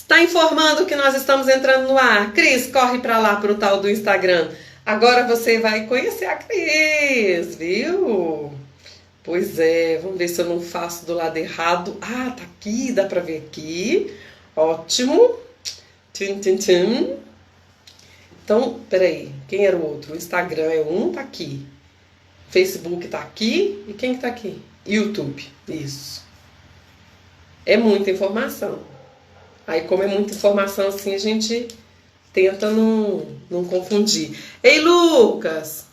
Está informando que nós estamos entrando no ar. Cris, corre para lá para o tal do Instagram. Agora você vai conhecer a Cris, viu? Pois é, vamos ver se eu não faço do lado errado. Ah, tá aqui, dá para ver aqui. Ótimo. Tchum, tchum, tchum. Então, peraí, quem era o outro? O Instagram é um, tá aqui. Facebook tá aqui. E quem que tá aqui? YouTube, isso. É muita informação. Aí, como é muita informação assim, a gente tenta não confundir. Ei, Lucas!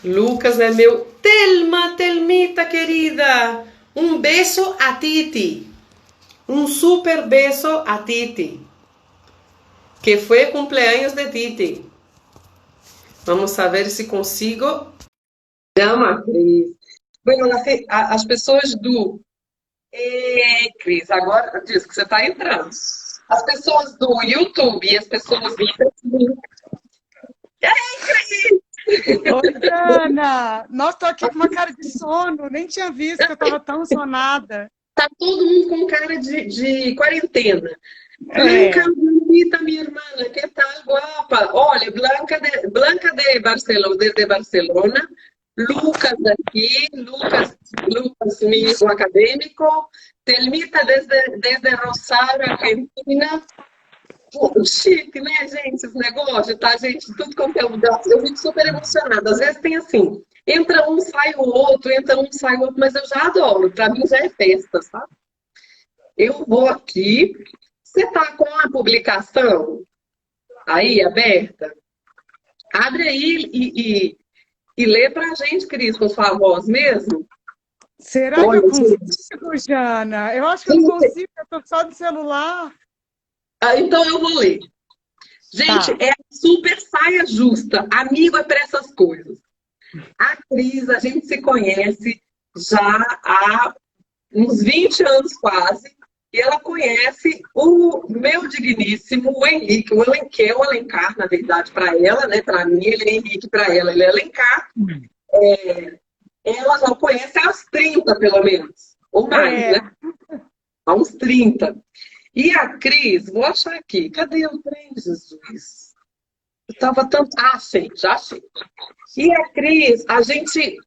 Lucas é meu... Telmita querida! Um beijo a Titi. Um super beijo a Titi. Que foi cumpleaños de Titi. Vamos saber se consigo. Chama, Cris. Bueno, as pessoas do... Cris, agora diz que você está entrando. As pessoas do YouTube e as pessoas do Facebook. E aí, Cris? Oi, Ana! Nossa, tô aqui com uma cara de sono, nem tinha visto que eu tava tão sonada. Tá todo mundo com cara de quarentena. É. Blanca, bonita, minha irmã, que tal, guapa? Olha, Blanca de Barcelona, desde Barcelona. Lucas aqui, Lucas, meu acadêmico. Telmita desde Rosário, Argentina. Pô, chique, né, gente, esse negócio, tá, gente? Tudo conteúdo. Eu fico super emocionada. Às vezes tem assim, entra um, sai o outro, entra um, sai o outro, mas eu já adoro. Pra mim já é festa, sabe? Eu vou aqui. Você tá com a publicação aí aberta? Abre aí e lê pra gente, Cris, com sua voz mesmo. Será Olha, que eu gente. consigo, Jana? Eu acho que eu não consigo, eu tô só de celular. Então eu vou ler. Gente, Tá. é super saia justa. Amigo é para essas coisas. A Cris, a gente se conhece já há uns 20 anos quase. E ela conhece o meu digníssimo, o Henrique, o Alencar, na verdade, para ela, né? Para mim, ele é Henrique, para ela, ele é Alencar. Ela já o conhece há uns 30, pelo menos. Ou mais, né? Há uns 30. E a Cris, vou achar aqui. Cadê o trem, Jesus? Eu tava tanto... Ah, achei, já achei. E a Cris, a gente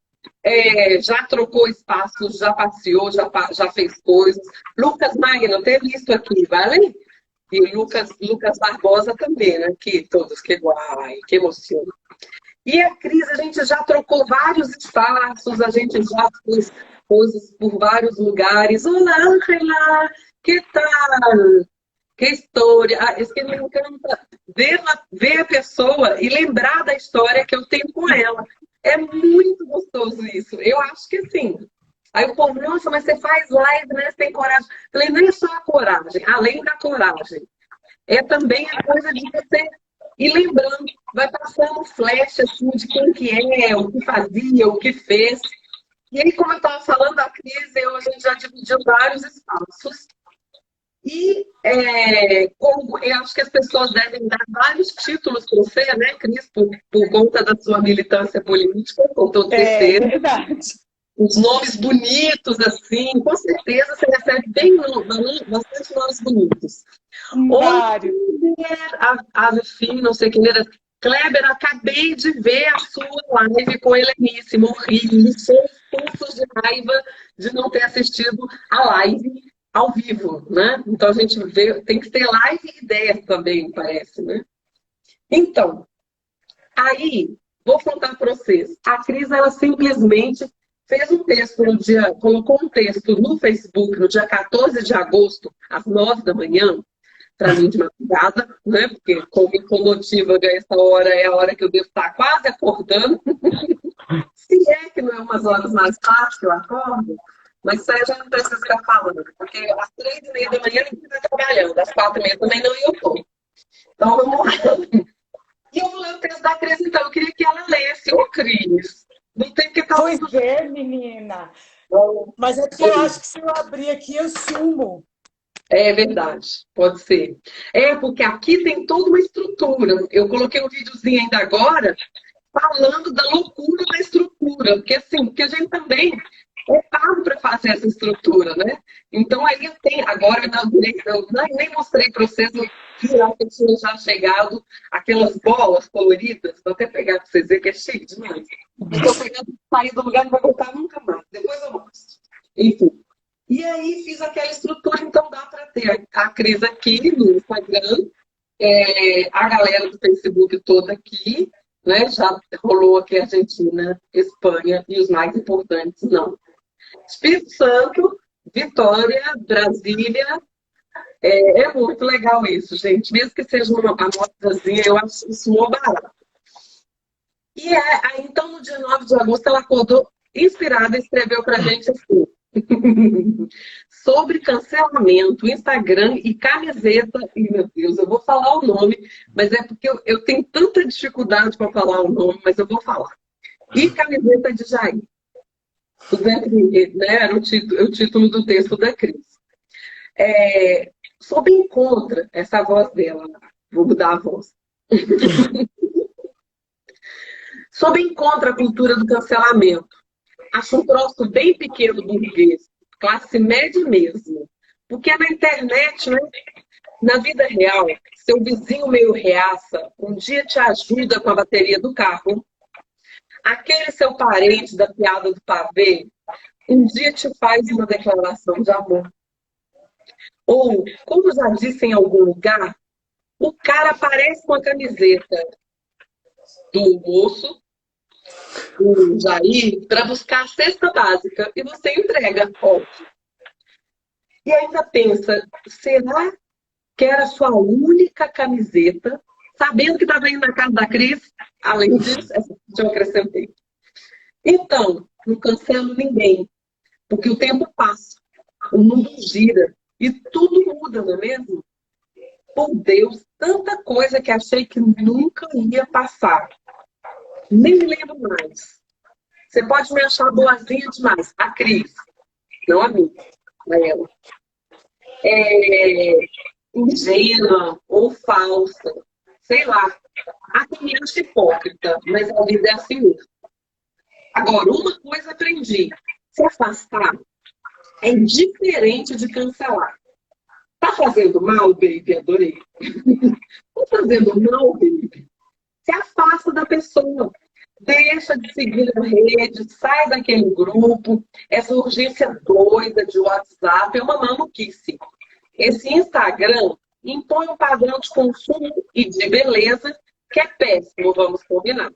já trocou espaços, já passeou, já fez coisas. Lucas Magno, teve isso aqui, vale? E Lucas Barbosa também, né? Que todos, que guai, que emoção. E a Cris, a gente já trocou vários espaços, a gente já fez coisas por vários lugares. Olá, Angela, que tal? Que história! Ah, isso que me encanta ver a pessoa e lembrar da história que eu tenho com ela. É muito gostoso isso. Eu acho que assim. Aí o povo, nossa, mas você faz live, né? Você tem coragem. Eu falei, não é só a coragem, além da coragem. É também a coisa de você ir lembrando, vai passando flash assim, de quem que é, o que fazia, o que fez. E aí, como eu estava falando, a Cris, a gente já dividiu vários espaços. E como eu acho que as pessoas devem dar vários títulos para você, né, Cris, por conta da sua militância política, com todo certeza. É verdade. Os nomes bonitos, assim, com certeza você recebe bastante nomes bonitos. Vários. Ave Fim, não sei quem era. Kleber, acabei de ver a sua live com o Heleníssimo, horrível, sou pulsos de raiva de não ter assistido a live ao vivo, né? Então a gente tem que ter live e ideia também, parece, né? Então, aí, vou contar para vocês. A Cris, ela simplesmente fez um texto colocou um texto no Facebook no dia 14 de agosto, às 9 da manhã, para mim de madrugada, né? Porque com motivo essa hora é a hora que eu devo estar quase acordando. Se é que não é umas horas mais tarde que eu acordo, mas isso aí a gente não precisa ficar falando, porque às 3h30 da manhã ninguém está trabalhando, às 4h30 também não, e eu estou. Então vamos lá. E eu vou ler o texto da Cris, então eu queria que ela lesse. Ô, Cris, não tem que estar... Pois é, menina. Mas é que eu acho que se eu abrir aqui, eu sumo. É verdade, pode ser. Porque aqui tem toda uma estrutura. Eu coloquei um videozinho ainda agora falando da loucura da estrutura. Porque assim, porque a gente também é pago para fazer essa estrutura, né? Então aí eu tenho, agora eu nem mostrei para vocês, eu vi lá que eu tinha já chegado aquelas bolas coloridas, vou até pegar para vocês verem que é chique demais. Estou pegando, sair do lugar, não vai voltar nunca mais, depois eu mostro. Enfim. E aí fiz aquela estrutura, então dá para ter a Cris aqui no Instagram, a galera do Facebook toda aqui, né? Já rolou aqui Argentina, Espanha e os mais importantes não. Espírito Santo, Vitória, Brasília. É muito legal isso, gente. Mesmo que seja uma amostrazinha, eu acho isso muito barato. E aí, então, no dia 9 de agosto, ela acordou inspirada e escreveu pra gente assim. Sobre cancelamento, Instagram e camiseta. E, meu Deus, eu vou falar o nome, mas é porque eu tenho tanta dificuldade para falar o nome, mas eu vou falar. E camiseta de Jair. Né, era o título do texto da Cris. Sob encontra, essa voz dela, vou mudar a voz. Sob encontra a cultura do cancelamento. Acho um troço bem pequeno burguês, classe média mesmo. Porque na internet, né, na vida real, seu vizinho meio reaça, um dia te ajuda com a bateria do carro. Aquele seu parente da piada do pavê, um dia te faz uma declaração de amor. Ou, como já disse em algum lugar, o cara aparece com a camiseta do moço, do Jair, para buscar a cesta básica e você entrega, óbvio. E ainda pensa, será que era a sua única camiseta, sabendo que estava indo na casa da Cris? Além disso, essa eu acrescentei. Então, não cancelo ninguém, porque o tempo passa, o mundo gira e tudo muda, não é mesmo? Por Deus, tanta coisa que achei que nunca ia passar. Nem me lembro mais. Você pode me achar boazinha demais. A Cris, não a mim, a ela. Ingênua ou falsa, sei lá. Há quem me acha hipócrita, mas a vida é assim mesmo. Agora, uma coisa aprendi. Se afastar é diferente de cancelar. Tá fazendo mal, baby? Adorei. Tá fazendo mal, baby? Se afasta da pessoa. Deixa de seguir na rede, sai daquele grupo. Essa urgência doida de WhatsApp é uma maluquice. Esse Instagram impõe um padrão de consumo e de beleza que é péssimo, vamos combinar.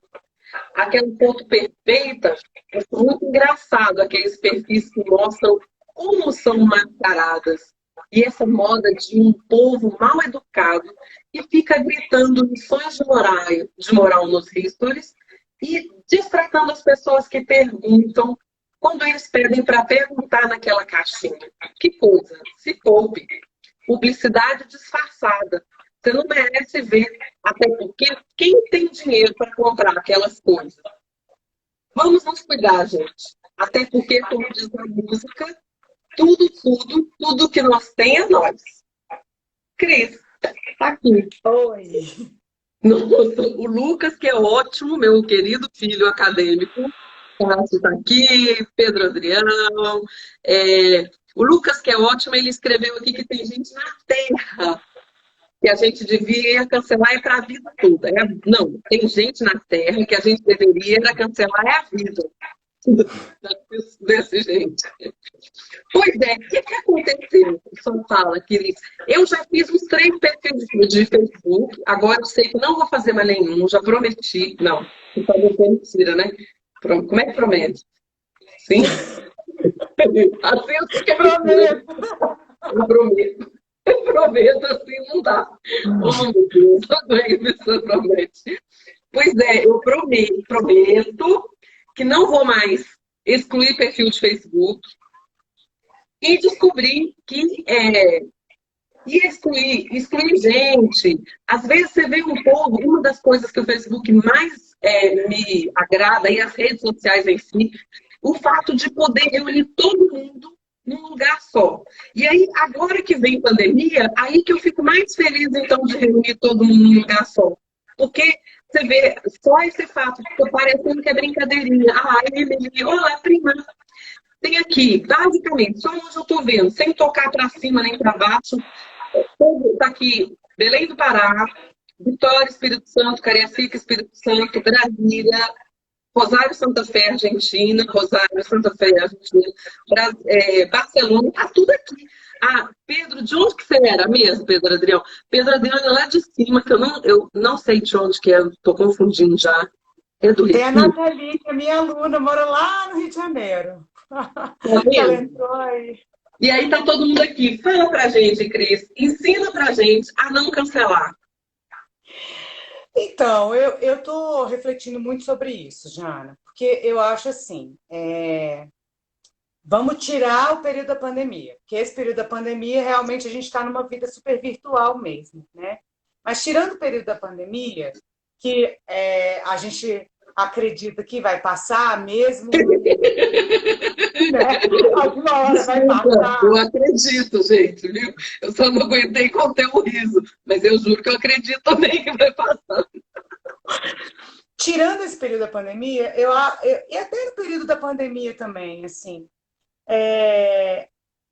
Aquela foto perfeita, é muito engraçado, aqueles perfis que mostram como são mascaradas. E essa moda de um povo mal educado que fica gritando lições de moral nos stories e destratando as pessoas que perguntam quando eles pedem para perguntar naquela caixinha. Que coisa, se poupe. Publicidade disfarçada. Você não merece ver, até porque quem tem dinheiro para comprar aquelas coisas? Vamos nos cuidar, gente. Até porque, como diz a música, tudo que nós tem é nós. Cris, tá aqui. Oi. Nossa, o Lucas, que é ótimo, meu querido filho acadêmico. Cássio está aqui, Pedro Adriano. O Lucas, que é ótimo, ele escreveu aqui que tem gente na Terra que a gente devia cancelar para a vida toda. Não, tem gente na Terra que a gente deveria cancelar a vida. Desse jeito. Pois é, o que aconteceu em São Paulo, Cris? Eu já fiz uns 3 perfis de Facebook, agora eu sei que não vou fazer mais nenhum, já prometi. Não, não foi mentira, né? Como é que promete? Sim? Assim eu sei que prometo. Eu prometo. Eu prometo, assim não dá. Oh, meu Deus, como é que a pessoa promete? Pois é, eu prometo que não vou mais excluir perfil de Facebook e descobri que ia excluir gente. Às vezes você vê um povo, uma das coisas que o Facebook mais me agrada, e as redes sociais em si, o fato de poder reunir todo mundo num lugar só. E aí, agora que vem pandemia, aí que eu fico mais feliz, então, de reunir todo mundo num lugar só. Porque você vê só esse fato, fica parecendo que é brincadeirinha. Ah, Emily, olá, prima. Tem aqui, basicamente, só onde eu estou vendo, sem tocar para cima nem para baixo, está aqui Belém do Pará, Vitória, Espírito Santo, Cariacica, Espírito Santo, Brasília, Rosário, Santa Fé, Argentina, Rosário, Santa Fé, Argentina, Barcelona, tá tudo aqui. Ah, Pedro, de onde que você era mesmo, Pedro Adriano? Pedro Adriano é lá de cima, que eu não sei de onde que é, estou confundindo já. É do Tem a Recife. Nathalie, que é minha aluna, mora lá no Rio de Janeiro. Tá Ela vendo? entrou aí. E aí tá todo mundo aqui. Fala pra gente, Cris. Ensina pra gente a não cancelar. Então, eu estou refletindo muito sobre isso, Jana, porque eu acho assim, vamos tirar o período da pandemia, porque esse período da pandemia, realmente, a gente está numa vida super virtual mesmo, né? Mas tirando o período da pandemia, que a gente acredita que vai passar mesmo, né? Alguma hora vai Desculpa, eu passar. acredito, gente, viu? Eu só não aguentei conter o riso, mas eu juro que eu acredito também que vai passar. Tirando esse período da pandemia, e até no período da pandemia também, assim,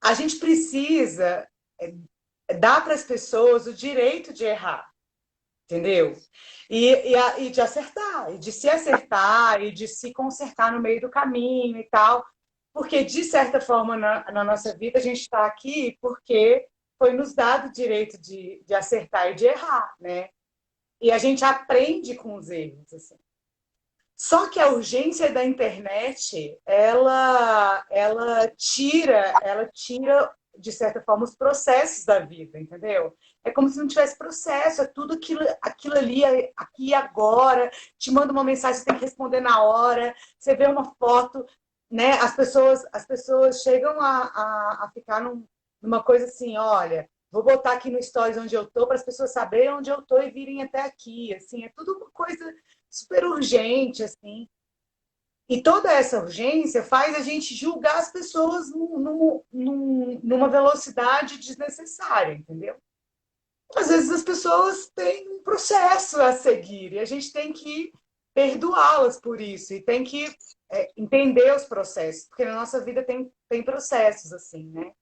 a gente precisa dar para as pessoas o direito de errar, entendeu? E de acertar, e de se acertar, e de se consertar no meio do caminho e tal, porque, de certa forma, na nossa vida, a gente está aqui porque foi nos dado o direito de acertar e de errar, né? E a gente aprende com os erros, assim. Só que a urgência da internet, ela tira, de certa forma, os processos da vida, entendeu? É como se não tivesse processo, é tudo aquilo ali, aqui e agora, te manda uma mensagem, você tem que responder na hora, você vê uma foto, né? As pessoas chegam a ficar numa coisa assim, olha, vou botar aqui no Stories onde eu tô, para as pessoas saberem onde eu tô e virem até aqui, assim, é tudo uma coisa super urgente, assim. E toda essa urgência faz a gente julgar as pessoas numa velocidade desnecessária, entendeu? Às vezes as pessoas têm um processo a seguir e a gente tem que perdoá-las por isso e tem que entender os processos, porque na nossa vida tem processos, assim, né?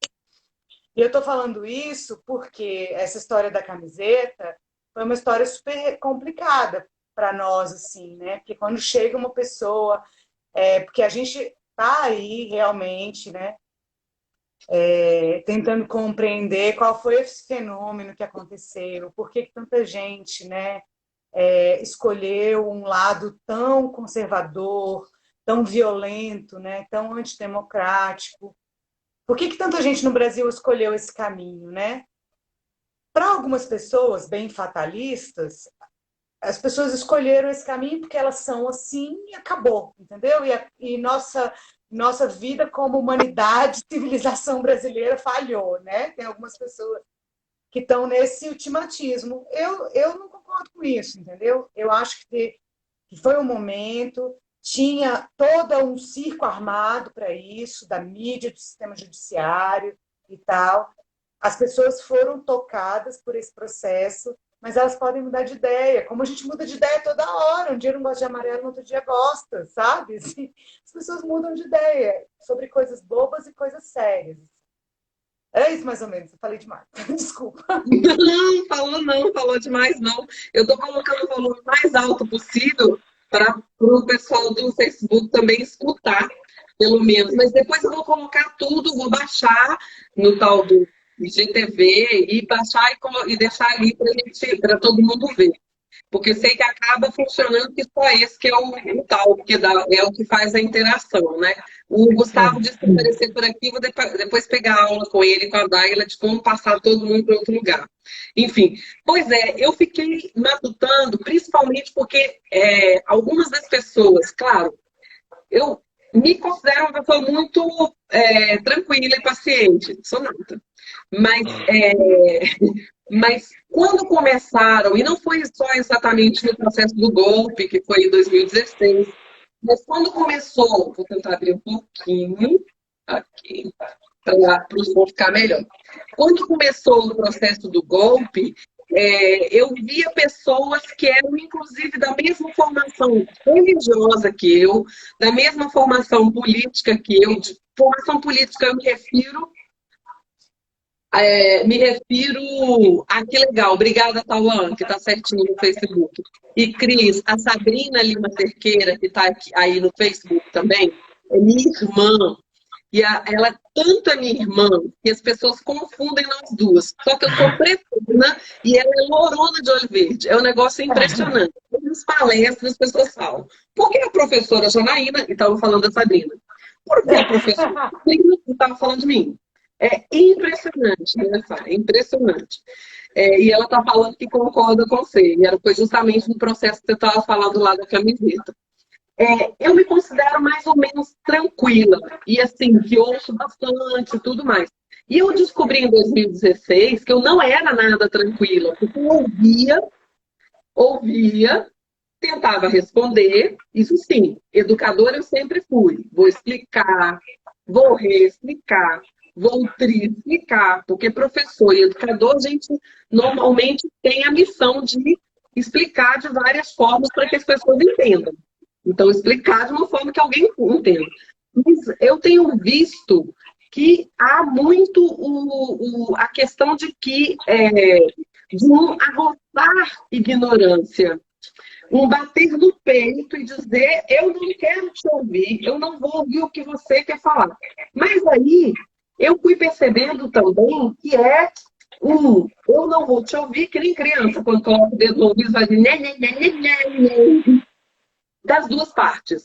E eu estou falando isso porque essa história da camiseta foi uma história super complicada para nós, assim, né? Porque quando chega uma pessoa, porque a gente está aí realmente, né? Tentando compreender qual foi esse fenômeno que aconteceu, por que tanta gente, né? Escolheu um lado tão conservador, tão violento, né? Tão antidemocrático. Por que tanta gente no Brasil escolheu esse caminho, né? Para algumas pessoas bem fatalistas, as pessoas escolheram esse caminho porque elas são assim e acabou, entendeu? E nossa vida como humanidade, civilização brasileira falhou, né? Tem algumas pessoas que estão nesse ultimatismo. Eu não concordo com isso, entendeu? Eu acho que foi um momento, tinha todo um circo armado para isso, da mídia, do sistema judiciário e tal. As pessoas foram tocadas por esse processo, mas elas podem mudar de ideia, como a gente muda de ideia toda hora. Um dia não gosta de amarelo, no outro dia gosta, sabe? Assim, as pessoas mudam de ideia sobre coisas bobas e coisas sérias. É isso mais ou menos, eu falei demais. Desculpa. Não, falou demais não. Eu estou colocando o volume mais alto possível para o pessoal do Facebook também escutar, pelo menos. Mas depois eu vou colocar tudo, vou baixar no tal do IGTV e baixar e deixar ali para todo mundo ver. Porque eu sei que acaba funcionando que só esse que é o tal, porque é o que faz a interação, né? O Gustavo disse que aparecer por aqui, vou depois pegar aula com ele, com a Daila, de como passar todo mundo para outro lugar. Enfim, pois é, eu fiquei matutando, principalmente porque algumas das pessoas, claro, eu me considero uma pessoa muito tranquila e paciente, sou nata. Mas mas quando começaram, e não foi só exatamente no processo do golpe, que foi em 2016, mas quando começou, vou tentar abrir um pouquinho aqui para o som ficar melhor. Quando começou o processo do golpe, eu via pessoas que eram, inclusive, da mesma formação religiosa que eu, da mesma formação política que eu. De formação política eu me refiro a que legal. Obrigada, Tauan, que está certinho no Facebook. E Cris, a Sabrina Lima Cerqueira, que está aí no Facebook também, é minha irmã. E ela tanto é minha irmã que as pessoas confundem nós duas. Só que eu sou pretona e ela é lourona de olho verde. É um negócio impressionante. Nas palestras as pessoas falam. Por que a professora Janaína, e estavam falando da Sabrina? Por que a professora Janaína estava falando de mim? É impressionante, né, Sara? É impressionante. E ela está falando que concorda com você. E foi justamente no processo que você estava falando lá da camiseta. Eu me considero mais ou menos tranquila. E assim, que ouço bastante e tudo mais. E eu descobri em 2016 que eu não era nada tranquila. Porque eu ouvia, tentava responder. Isso sim, educadora eu sempre fui. Vou explicar, vou reexplicar, vou triplicar, porque professor e educador, a gente normalmente tem a missão de explicar de várias formas para que as pessoas entendam. Então, explicar de uma forma que alguém entenda. Mas eu tenho visto que há muito a questão de que de um arrotar ignorância, um bater no peito e dizer eu não quero te ouvir, eu não vou ouvir o que você quer falar. Mas aí eu fui percebendo também que eu não vou te ouvir, que nem criança, quando coloca o dedo no ouvido, vai dizer né, né, né, né, né, né, das duas partes,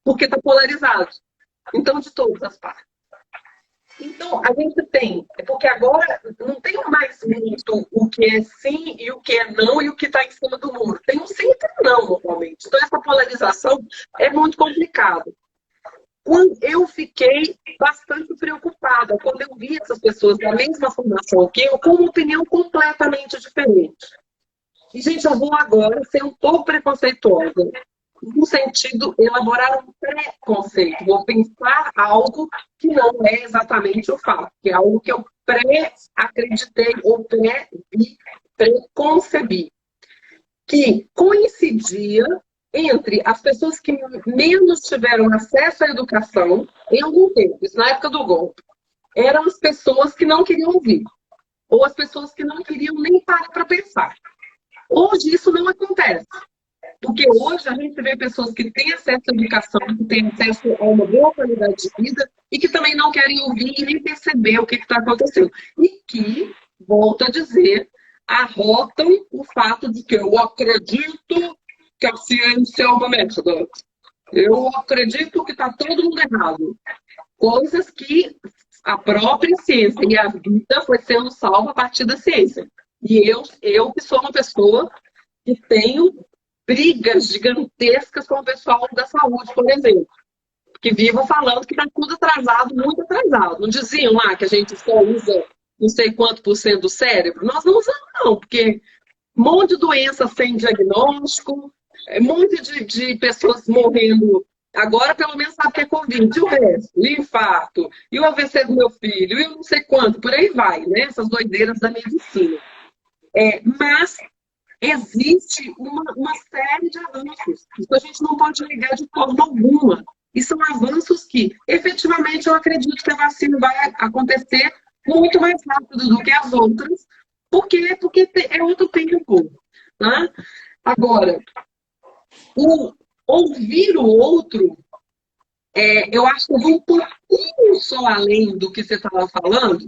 porque está polarizado. Então, de todas as partes. Então, a gente tem, porque agora não tem mais muito o que é sim e o que é não e o que está em cima do muro. Tem um sim e não, normalmente. Então, essa polarização é muito complicada. Eu fiquei bastante preocupada quando eu vi essas pessoas da mesma formação que eu, com uma opinião completamente diferente. E, gente, eu vou agora ser um pouco preconceituosa, no sentido de elaborar um preconceito. Vou pensar algo que não é exatamente o fato, que é algo que eu pré-acreditei ou preconcebi. Que coincidia entre as pessoas que menos tiveram acesso à educação em algum tempo, isso na época do golpe, eram as pessoas que não queriam ouvir, ou as pessoas que não queriam nem parar para pensar. Hoje isso não acontece. Porque hoje a gente vê pessoas que têm acesso à educação, que têm acesso a uma boa qualidade de vida e que também não querem ouvir e nem perceber o que está acontecendo. E que, volto a dizer, arrotam o fato de que eu acredito que a ciência é uma método. Eu acredito que está todo mundo errado. Coisas que a própria ciência e a vida foi sendo salva a partir da ciência. E eu que sou uma pessoa que tenho brigas gigantescas com o pessoal da saúde, por exemplo, que vivam falando que está tudo atrasado, muito atrasado. Não diziam lá que a gente só usa não sei quanto por cento do cérebro? Nós não usamos, não, porque um monte de doença sem diagnóstico, um monte de pessoas morrendo. Agora, pelo menos, sabe que é Covid. E o resto? O infarto, e o AVC do meu filho, e eu não sei quanto, por aí vai, né? Essas doideiras da medicina. Mas existe uma série de avanços. Isso a gente não pode negar de forma alguma. E são avanços que, efetivamente, eu acredito que a vacina vai acontecer muito mais rápido do que as outras, porque é outro tempo. Né? Agora, ouvir o outro, eu acho que eu vou um pouquinho só além do que você estava falando,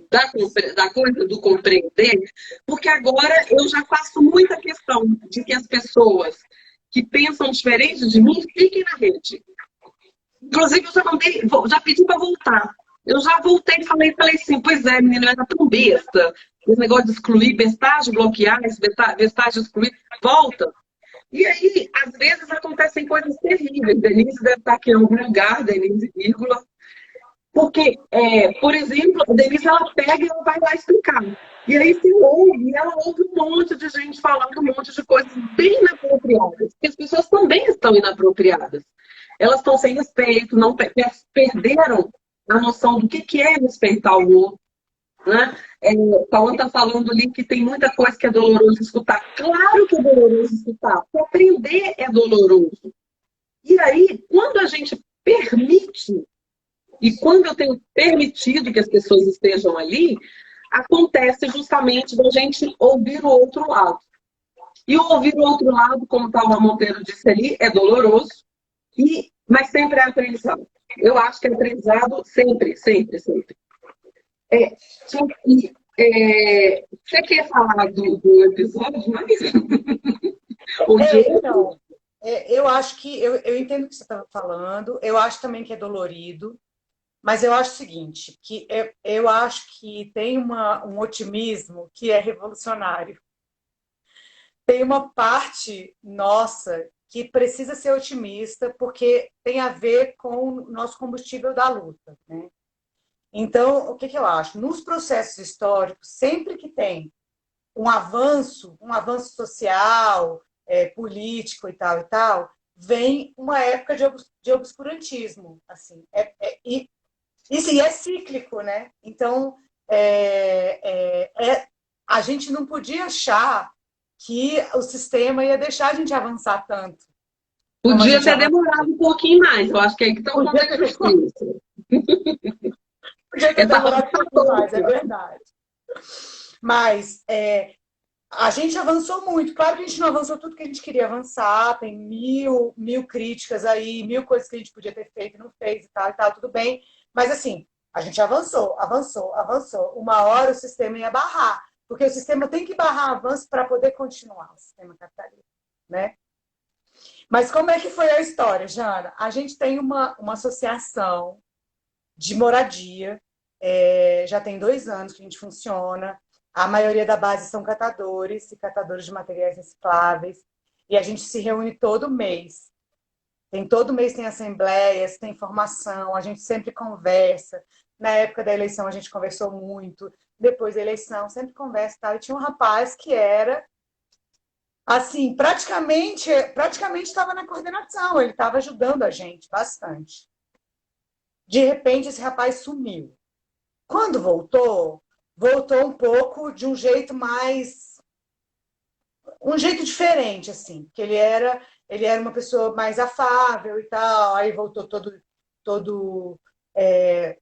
da coisa do compreender, porque agora eu já faço muita questão de que as pessoas que pensam diferente de mim fiquem na rede. Inclusive, eu já pedi para voltar. Eu já voltei e falei assim, pois é, menina, eu era tão besta. Esse negócio de excluir, bestagem, bloquear, bestagem, excluir, volta. E aí, às vezes, acontecem coisas terríveis. Denise deve estar aqui em algum lugar, Denise, vírgula. Porque, por exemplo, a Denise, ela pega e ela vai lá explicar. E aí se ouve, e ela ouve um monte de gente falando um monte de coisas bem inapropriadas. Porque as pessoas também estão inapropriadas. Elas estão sem respeito, não perderam a noção do que é respeitar o outro. né? Paulo está falando ali que tem muita coisa que é doloroso escutar. Claro que é doloroso escutar, porque aprender é doloroso. E aí, quando a gente permite, e quando eu tenho permitido que as pessoas estejam ali, acontece justamente da gente ouvir o outro lado. E ouvir o outro lado, como o Paulo Monteiro disse ali, é doloroso, mas sempre é aprendizado. Eu acho que é aprendizado sempre, sempre, sempre. É, você quer falar do episódio mais? Ou de outro? Então, eu acho que eu entendo o que você está falando, eu acho também que é dolorido, mas eu acho o seguinte, que eu acho que tem um otimismo que é revolucionário. Tem uma parte nossa que precisa ser otimista, porque tem a ver com o nosso combustível da luta, né? Então, o que eu acho? Nos processos históricos, sempre que tem um avanço social, político e tal, vem uma época de obscurantismo, assim, e sim, é cíclico, né? Então, a gente não podia achar que o sistema ia deixar a gente avançar tanto como a Podia gente ter avançou. demorado um pouquinho mais, eu acho que é aí que está o Podia ponto ter de demorado, justiça. podia ter Essa demorado um roça pouquinho mais, é toda. verdade. Mas a gente avançou muito. Claro que a gente não avançou tudo que a gente queria avançar, tem mil críticas aí, mil coisas que a gente podia ter feito e não fez e tal, tudo bem. Mas assim, a gente avançou, avançou, avançou. Uma hora o sistema ia barrar, porque o sistema tem que barrar avanço para poder continuar, o sistema capitalista, né? Mas como é que foi a história, Jana? A gente tem uma associação de moradia, já tem 2 anos que a gente funciona. A maioria da base são catadores e catadores de materiais recicláveis. E a gente se reúne todo mês. Todo mês tem assembleias, tem formação, a gente sempre conversa. Na época da eleição a gente conversou muito. Depois da eleição, sempre conversa e tal. E tinha um rapaz que era assim, praticamente estava na coordenação, ele estava ajudando a gente bastante. De repente, esse rapaz sumiu. Quando voltou, voltou um pouco de um jeito um jeito diferente, assim, que ele era uma pessoa mais afável e tal, aí voltou todo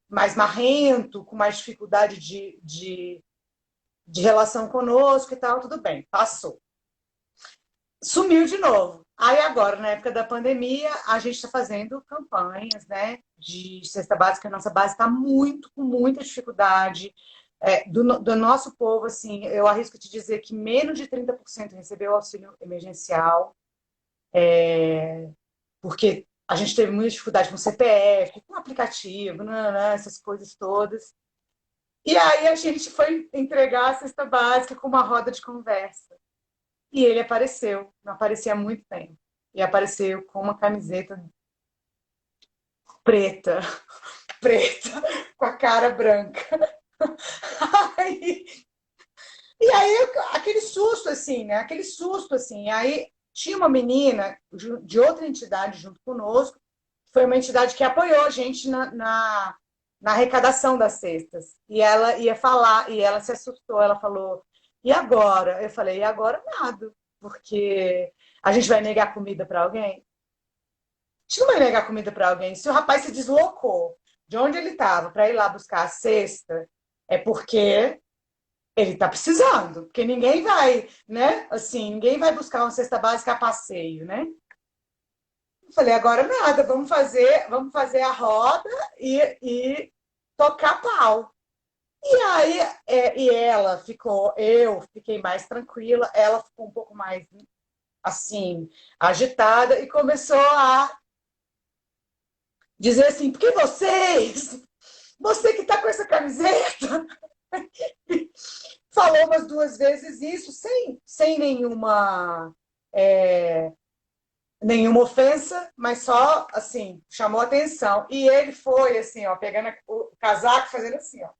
mais marrento, com mais dificuldade de relação conosco e tal, tudo bem, passou. Sumiu de novo. Aí agora, na época da pandemia, a gente está fazendo campanhas, né, de cesta básica. A nossa base está com muita dificuldade. Do nosso povo, assim, eu arrisco te dizer que menos de 30% recebeu auxílio emergencial, porque a gente teve muita dificuldade com CPF, com aplicativo, essas coisas todas. E aí a gente foi entregar a cesta básica com uma roda de conversa. E ele apareceu, não aparecia há muito tempo. E apareceu com uma camiseta preta, preta, com a cara branca. Aí, e aí, aquele susto, assim, né? Aquele susto, assim. Aí tinha uma menina de outra entidade junto conosco, foi uma entidade que apoiou a gente na arrecadação das cestas. E ela ia falar, e ela se assustou, ela falou, e agora? Eu falei, e agora nada, porque a gente vai negar comida para alguém? A gente não vai negar comida para alguém. Se o rapaz se deslocou de onde ele estava para ir lá buscar a cesta, é porque ele está precisando, porque ninguém vai, né? Assim, ninguém vai buscar uma cesta básica a passeio, né? Eu falei, agora nada, vamos fazer a roda e tocar pau. E aí, eu fiquei mais tranquila, ela ficou um pouco mais, assim, agitada e começou a dizer assim, porque você que está com essa camiseta, falou umas 2 vezes isso, sem nenhuma ofensa, mas só, assim, chamou atenção. E ele foi, assim, ó, pegando o casaco, fazendo assim, ó,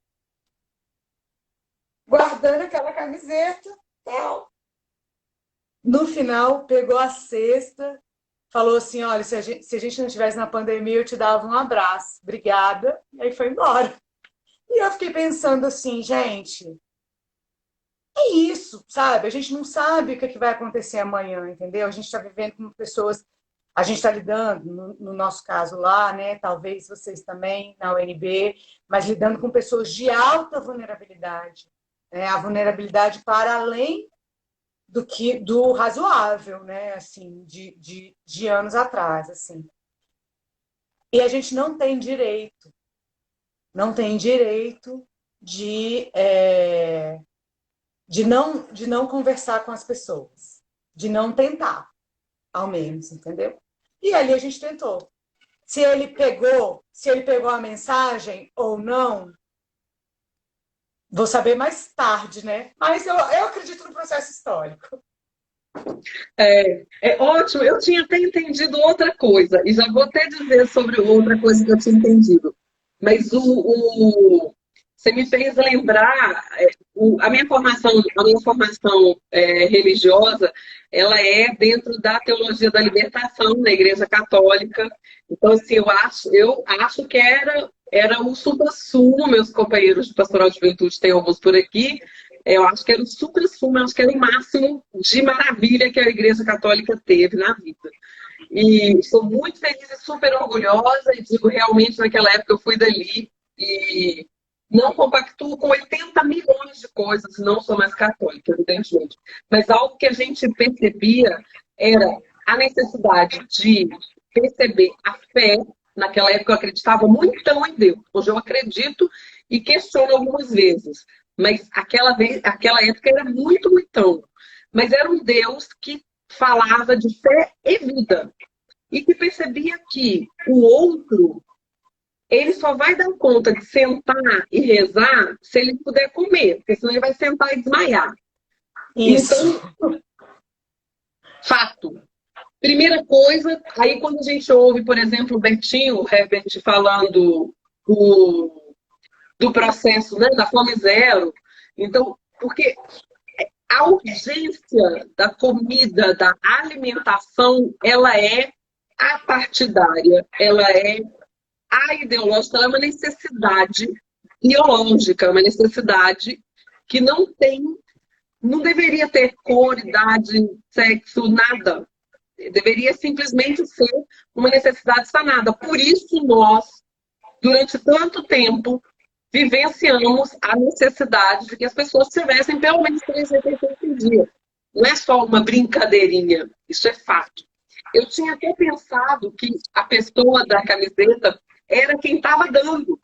guardando aquela camiseta, tal. No final, pegou a cesta, falou assim, olha, se a gente não estivesse na pandemia, eu te dava um abraço. Obrigada. E aí foi embora. E eu fiquei pensando assim, gente, é isso, sabe? A gente não sabe o que, é que vai acontecer amanhã, entendeu? A gente está vivendo com pessoas, a gente está lidando, no nosso caso lá, né? Talvez vocês também, na UNB, mas lidando com pessoas de alta vulnerabilidade. Né? A vulnerabilidade para além do razoável, né? Assim, de anos atrás, assim. E a gente não tem direito de não conversar com as pessoas, de não tentar, ao menos, entendeu? E ali a gente tentou. Se ele pegou a mensagem ou não, vou saber mais tarde, né? Mas eu acredito no processo histórico. É ótimo, eu tinha até entendido outra coisa, e já vou até dizer sobre outra coisa que eu tinha entendido. Mas você me fez lembrar, a minha formação religiosa, ela é dentro da teologia da libertação na Igreja Católica. Então, assim, eu acho que era o supra-sumo, meus companheiros de Pastoral de Juventude, tem alguns por aqui, eu acho que era o supra-sumo, acho que era o máximo de maravilha que a Igreja Católica teve na vida. E sou muito feliz e super orgulhosa, e digo, realmente, naquela época eu fui dali e não compactuo com 80 milhões de coisas, não sou mais católica, evidentemente. Mas algo que a gente percebia era a necessidade de perceber a fé. Naquela época eu acreditava muito em Deus. Hoje eu acredito e questiono algumas vezes. Mas aquela época era muito, muito. Mas era um Deus que falava de fé e vida. E que percebia que o outro, ele só vai dar conta de sentar e rezar se ele puder comer, porque senão ele vai sentar e desmaiar. Isso. Então, fato. Primeira coisa, aí quando a gente ouve, por exemplo, o Betinho, o Herbert, falando do processo, né, da fome zero, então, porque a urgência da comida, da alimentação, ela é apartidária, ela é ideológica, ela é uma necessidade biológica, uma necessidade que não deveria ter cor, idade, sexo, nada. Deveria simplesmente ser uma necessidade sanada. Por isso nós, durante tanto tempo, vivenciamos a necessidade de que as pessoas tivessem pelo menos 3 refeições por dia. Não é só uma brincadeirinha, isso é fato. Eu tinha até pensado que a pessoa da camiseta era quem estava dando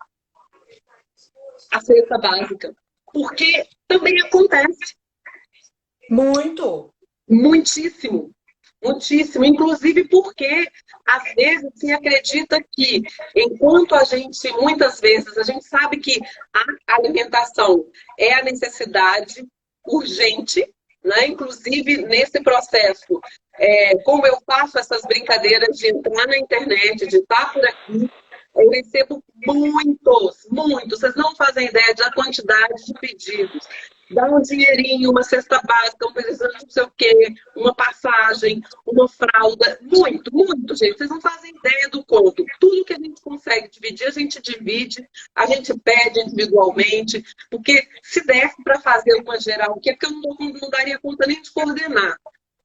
a cesta básica. Porque também acontece. Muito. Muitíssimo. Muitíssimo. Inclusive porque, às vezes, se acredita que, enquanto a gente, muitas vezes, a gente sabe que a alimentação é a necessidade urgente, né? Inclusive, nesse processo, como eu faço essas brincadeiras de entrar na internet, de estar por aqui, eu recebo muitos. Vocês não fazem ideia da quantidade de pedidos. Dá um dinheirinho, uma cesta básica, um presente, não sei o quê, uma passagem, uma fralda. Muito, gente. Vocês não fazem ideia do quanto. Tudo que a gente consegue dividir, a gente divide, a gente pede individualmente, porque se desse para fazer uma geral, que é porque eu não daria conta nem de coordenar.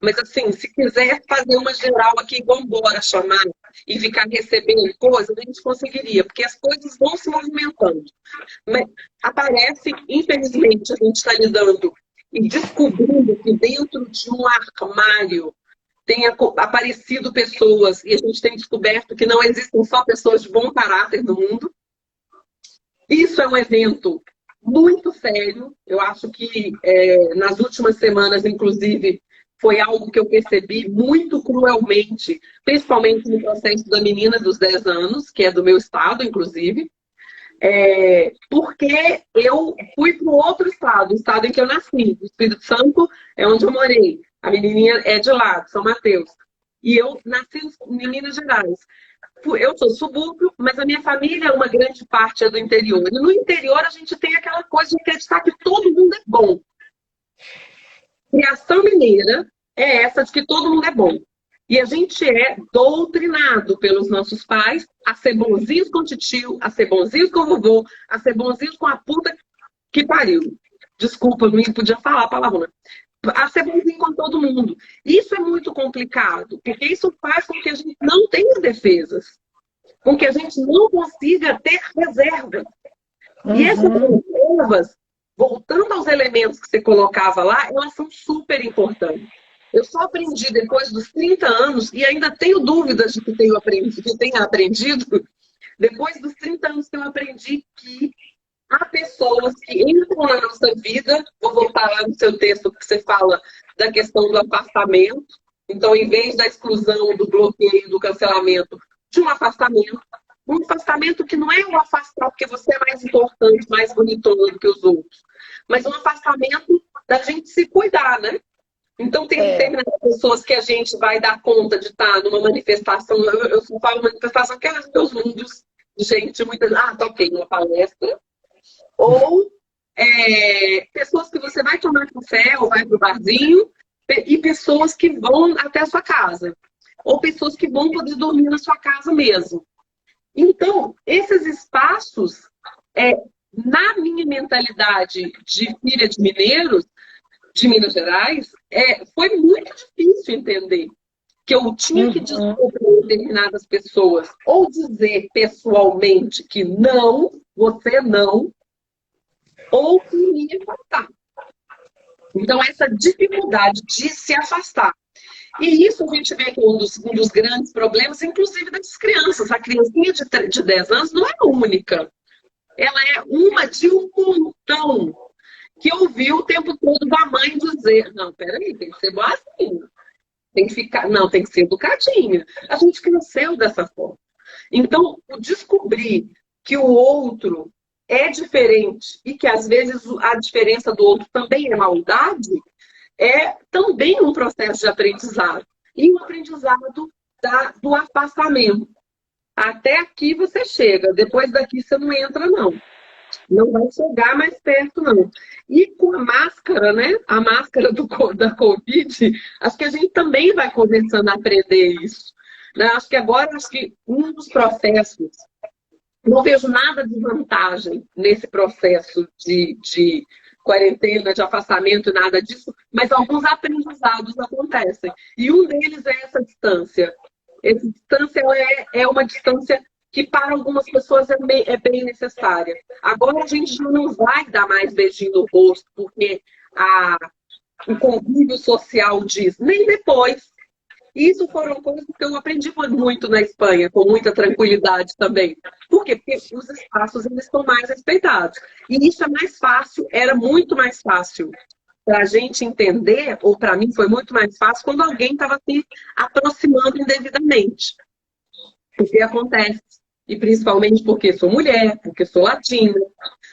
Mas, assim, se quiser fazer uma geral aqui, vamos embora chamar e ficar recebendo coisas, a gente conseguiria, porque as coisas vão se movimentando. Mas aparece, infelizmente, a gente está lidando e descobrindo que dentro de um armário tem aparecido pessoas, e a gente tem descoberto que não existem só pessoas de bom caráter no mundo. Isso é um evento muito sério. Eu acho que nas últimas semanas, inclusive, foi algo que eu percebi muito cruelmente, principalmente no processo da menina dos 10 anos, que é do meu estado, inclusive, porque eu fui para o outro estado, o estado em que eu nasci. O Espírito Santo é onde eu morei. A menininha é de lá, de São Mateus. E eu nasci em Minas Gerais. Eu sou subúrbio, mas a minha família, uma grande parte é do interior. E no interior a gente tem aquela coisa de acreditar que todo mundo é bom. Criação mineira é essa de que todo mundo é bom. E a gente é doutrinado pelos nossos pais a ser bonzinhos com o titio, a ser bonzinhos com o vovô, a ser bonzinhos com a puta que pariu. Desculpa, não podia falar a palavra. A ser bonzinho com todo mundo. Isso é muito complicado, porque isso faz com que a gente não tenha defesas, com que a gente não consiga ter reservas. E essas reservas, voltando aos elementos que você colocava lá, elas são super importantes. Eu só aprendi depois dos 30 anos, e ainda tenho dúvidas de que tenha aprendido, depois dos 30 anos que eu aprendi que há pessoas que entram na nossa vida, vou voltar lá no seu texto que você fala da questão do afastamento, então, em vez da exclusão, do bloqueio, do cancelamento, de um afastamento que não é um afastar porque você é mais importante, mais bonitona do que os outros, mas um afastamento da gente se cuidar, né? Então, tem determinadas pessoas que a gente vai dar conta de estar numa manifestação. Eu só falo manifestação que é meus mundos de gente, muitas. Toquei numa palestra. Ou pessoas que você vai tomar café ou vai para o barzinho, e pessoas que vão até a sua casa. Ou pessoas que vão poder dormir na sua casa mesmo. Então, esses espaços, na minha mentalidade de filha de mineiros, de Minas Gerais, foi muito difícil entender que eu tinha que dizer para determinadas pessoas, ou dizer pessoalmente que não, você não, ou que me afastar. Então, essa dificuldade de se afastar. E isso a gente vê que um dos grandes problemas, inclusive das crianças. A criancinha de 10 anos não é a única. Ela é uma de um montão que ouviu o tempo todo da mãe dizer, não, peraí, tem que ser boazinha, tem que ficar, não, tem que ser educadinha. A gente cresceu dessa forma. Então, descobrir que o outro é diferente e que às vezes a diferença do outro também é maldade, é também um processo de aprendizado. E um aprendizado do afastamento. Até aqui você chega, depois daqui você não entra, não. Não vai chegar mais perto, não. E com a máscara, né? A máscara da Covid, acho que a gente também vai começando a aprender isso. Né? Acho que agora, um dos processos, não vejo nada de vantagem nesse processo de quarentena, de afastamento, nada disso, mas alguns aprendizados acontecem. E um deles é essa distância. Essa distância é uma distância que para algumas pessoas é bem necessária. Agora a gente já não vai dar mais beijinho no rosto, porque o convívio social diz, nem depois. Isso foram coisas que eu aprendi muito na Espanha, com muita tranquilidade também. Por quê? Porque os espaços eles estão mais respeitados. E isso é mais fácil, era muito mais fácil para a gente entender, ou para mim foi muito mais fácil, quando alguém estava se aproximando indevidamente. Porque acontece. E principalmente porque sou mulher, porque sou latina.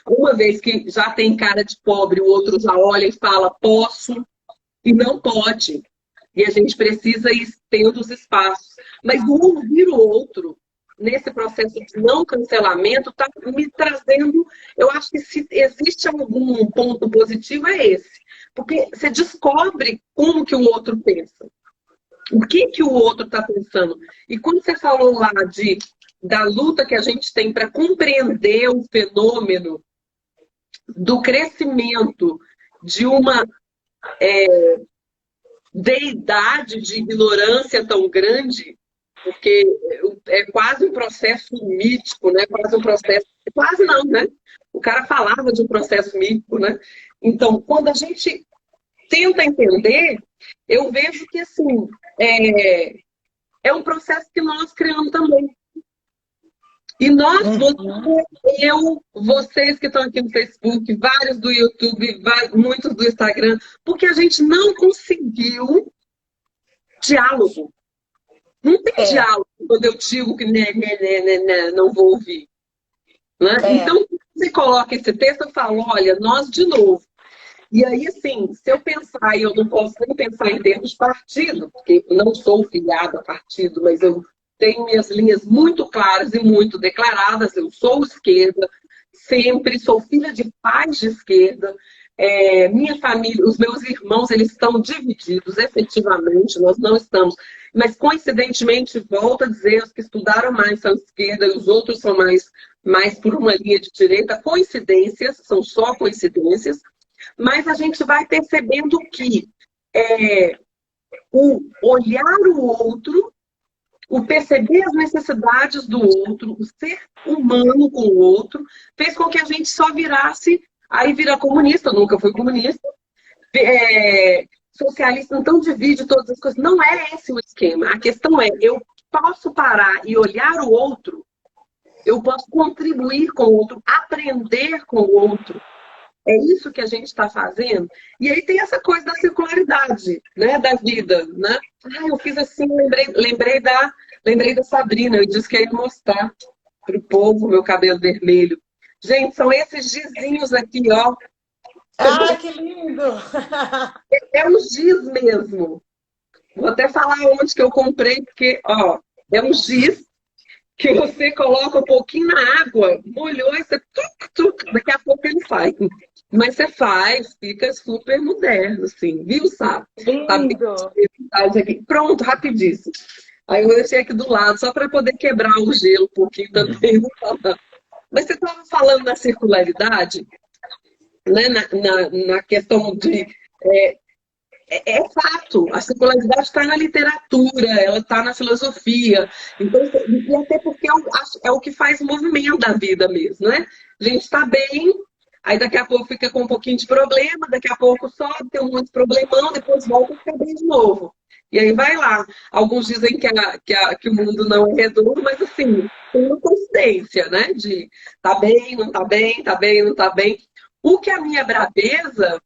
Uma vez que já tem cara de pobre, o outro já olha e fala, posso, e não pode. E a gente precisa ir tendo os espaços. Mas o ouvir o outro, nesse processo de não cancelamento, está me trazendo... Eu acho que se existe algum ponto positivo é esse. Porque você descobre como que o outro pensa. O que o outro está pensando. E quando você falou lá da luta que a gente tem para compreender o fenômeno do crescimento de uma deidade de ignorância tão grande, porque é quase um processo mítico, né? Quase um processo... Quase não, né? O cara falava de um processo mítico, né? Então, quando a gente tenta entender, eu vejo que, assim, é um processo que nós criamos também. E nós, vocês que estão aqui no Facebook, vários do YouTube, muitos do Instagram, porque a gente não conseguiu diálogo. Não tem diálogo quando eu digo que não vou ouvir. Né? Então, quando você coloca esse texto, eu falo, olha, nós de novo. E aí, assim, se eu pensar, e eu não posso nem pensar em termos de partido, porque eu não sou filiada a partido, mas eu tenho minhas linhas muito claras e muito declaradas. Eu sou esquerda, sempre, sou filha de pais de esquerda. Minha família, os meus irmãos, eles estão divididos, efetivamente, nós não estamos. Mas, coincidentemente, volto a dizer, os que estudaram mais são de esquerda e os outros são mais por uma linha de direita. Coincidências, são só coincidências. Mas a gente vai percebendo que o olhar o outro, o perceber as necessidades do outro, o ser humano com o outro, fez com que a gente só virasse, aí vira comunista, eu nunca fui comunista, socialista, então divide todas as coisas. Não é esse o esquema. A questão é, eu posso parar e olhar o outro, eu posso contribuir com o outro, aprender com o outro. É isso que a gente está fazendo. E aí tem essa coisa da circularidade, né, da vida, né? Eu fiz assim, lembrei da Sabrina, eu disse que ia mostrar para o povo meu cabelo vermelho. Gente, são esses gizinhos aqui, ó. Que lindo! É um giz mesmo. Vou até falar onde que eu comprei, porque, ó, é um giz que você coloca um pouquinho na água, molhou e você daqui a pouco ele sai. Mas você faz, fica super moderno, assim, viu, Sá? Lindo! Pronto, rapidíssimo. Aí eu deixei aqui do lado, só para poder quebrar o gelo um pouquinho também. Mas você estava falando da circularidade, né, na questão de... É fato, a circularidade está na literatura, ela está na filosofia, então, e até porque é o que faz o movimento da vida mesmo, né? A gente está bem, aí daqui a pouco fica com um pouquinho de problema, daqui a pouco sobe, tem um monte de problemão, depois volta a ficar bem de novo. E aí vai lá. Alguns dizem que o mundo não é redondo, mas assim, tem uma coincidência, né? De tá bem, não tá bem, tá bem, não tá bem. O que a minha brabeza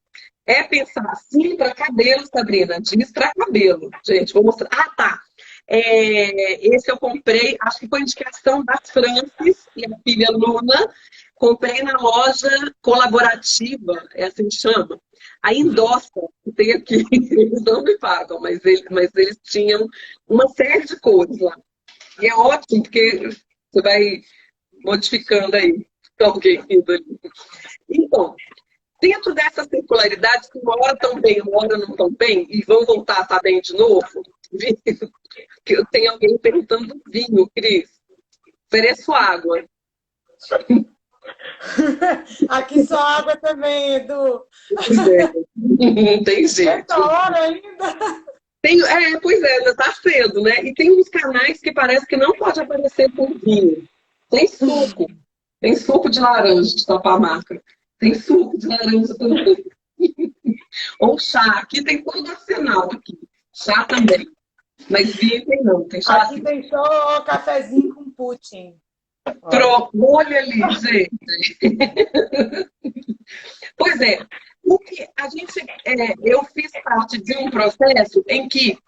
é pensar assim para cabelo, Sabrina. Diz para cabelo. Gente, vou mostrar. Ah, tá. Esse eu comprei, acho que foi indicação da Francis e a filha Luna. Comprei na loja colaborativa, é assim que chama. A Endossa, que tem aqui, eles não me pagam, mas eles tinham uma série de cores lá. E é ótimo, porque você vai modificando aí. Alguém indo ali. Então, dentro dessas circularidades, que uma hora estão bem, uma hora não estão bem, e vão voltar a estar bem de novo, que tem alguém perguntando do vinho, Cris. Ofereço água. Aqui só água também, Edu. Não tem jeito. Essa hora ainda. Pois é, ainda tá cedo, né? E tem uns canais que parece que não pode aparecer com vinho. Tem suco. Tem suco de laranja de Topamaca. Tem suco de laranja também. Ou chá. Aqui tem todo o arsenal aqui. Chá também. Mas vinho tem não. Tem chá aqui tem só cafezinho com Putin. Pronto, olha ali, gente. Pois é, o que a gente, eu fiz parte de um processo em que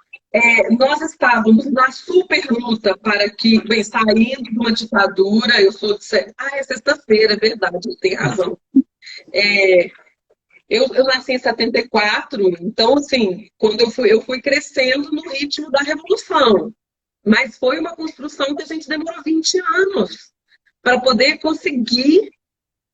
nós estávamos na super luta para que, bem, saindo de uma ditadura, eu sou de... é sexta-feira, é verdade, tem razão. Eu nasci em 74, então, assim, quando eu fui crescendo no ritmo da Revolução. Mas foi uma construção que a gente demorou 20 anos para poder conseguir